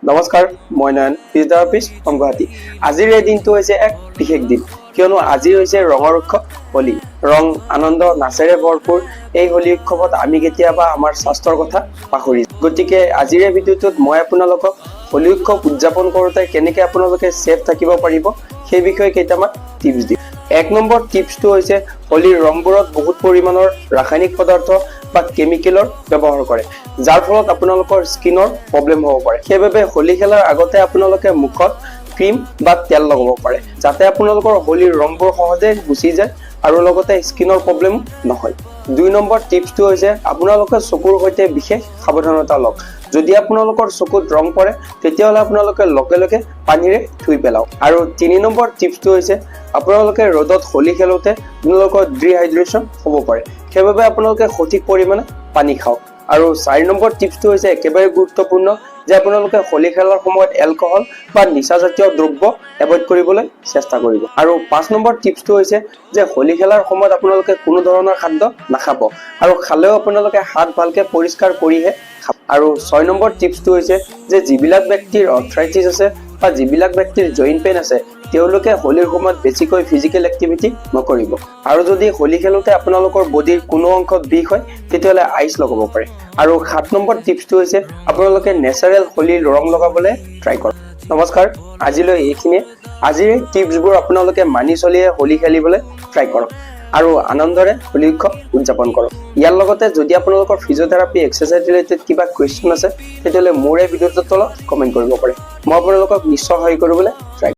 নমস্কাৰ, মই নয়ন, physiotherapist from Guwahati. আজিৰ এই দিনটো হৈছে এক বিশেষ দিন, কিয়নো আজি হৈছে ৰঙৰ উৎসৱ হোলী। ৰং, আনন্দ, নাচেৰে ভৰপূৰ এই হোলী উৎসৱত আমি কেতিয়াবা আমাৰ স্বাস্থ্যৰ কথা পাহৰি যাওঁ। গতিকে আজিৰ এই ভিডিঅ'টোত মই আপোনালোকক হোলী উৎসৱ উদযাপন কৰোঁতে কেনেকৈ আপোনালোকে ছেফ থাকিব পাৰিব সেই বিষয়ে কেইটামান টিপছ দিম। 1 নম্বৰ টিপছটো হৈছে হোলীৰ ৰংবোৰত বহুত পৰিমাণৰ ৰাসায়নিক পদাৰ্থ বা কেমিকেলৰ ব্যৱহাৰ কৰে, যাৰ ফলত আপোনালোকৰ স্কিনৰ প্ৰব্লেম হ'ব পাৰে। সেইবাবে হোলী খেলাৰ আগতে আপোনালোকে মুখত ক্ৰীম বা তেল লগাব পাৰে, যাতে আপোনালোকৰ হোলীৰ ৰংবোৰ সহজে গুচি যায় আৰু লগতে স্কিনৰ প্ৰব্লেম নহয়। 2 নম্বৰ টিপছটো হৈছে আপোনালোকে চকুৰ সৈতে বিশেষ সাৱধানতা লওক। যদি আপোনালোকৰ চকুত ৰং পৰে তেতিয়াহ'লে আপোনালোকে লগে লগে পানীৰে ধুই পেলাওক। আৰু 3 নম্বৰ টিপছটো হৈছে আপোনালোকে ৰ'দত হোলী খেলোঁতে আপোনালোকৰ ডিহাইড্ৰেশ্যন হ'ব পাৰে, সেইবাবে আপোনালোকে সঠিক পৰিমাণে পানী খাওক। আৰু 4 নম্বৰ টিপছটো হৈছে একেবাৰে গুৰুত্বপূৰ্ণ যে আপোনালোকে হোলী খেলাৰ সময়ত এলকহল বা নিচাজাতীয় দ্ৰব্য এভইড কৰিবলৈ চেষ্টা কৰিব। আৰু 5 নম্বৰ টিপছটো হৈছে যে হোলী খেলাৰ সময়ত আপোনালোকে কোনো ধৰণৰ খাদ্য নাখাব, আৰু খালেও আপোনালোকে হাত ভালকৈ পৰিষ্কাৰ কৰিহে খাব। আৰু 6 নম্বৰ টিপছটো হৈছে যে যিবিলাক ব্যক্তিৰ আৰ্থ্ৰাইটিছ আছে বা যিবিলাক ব্যক্তিৰ জইণ্ট পেইন আছে তেওঁলোকে হোলীৰ সময়ত বেছিকৈ ফিজিকেল এক্টিভিটি নকৰিব। আৰু যদি হোলী খেলোঁতে আপোনালোকৰ বডিৰ কোনো অংশত বিষ হয় তেতিয়াহ'লে আইচ লগাব পাৰে। আৰু 7 নম্বৰ টিপছটো হৈছে আপোনালোকে নেচাৰেল হোলীৰ ৰং লগাবলৈ ট্ৰাই কৰক। নমস্কাৰ, আজিলৈ এইখিনিয়ে। আজিৰ এই টিপছবোৰ আপোনালোকে মানি চলিয়ে হোলী খেলিবলৈ ট্ৰাই কৰক আৰু আনন্দৰে হোলী উৎসৱ উদযাপন কৰক। ইয়াৰ লগতে যদি আপোনালোকৰ ফিজিঅথেৰাপি এক্সাৰচাইজ ৰিলেটেড কিবা কুৱেশ্যন আছে তেতিয়াহ'লে মোৰ এই ভিডিঅ'টোৰ তলত কমেণ্ট কৰিব পাৰে। মই আপোনালোকক নিশ্চয় সহায় কৰিবলৈ ট্ৰাই কৰিম।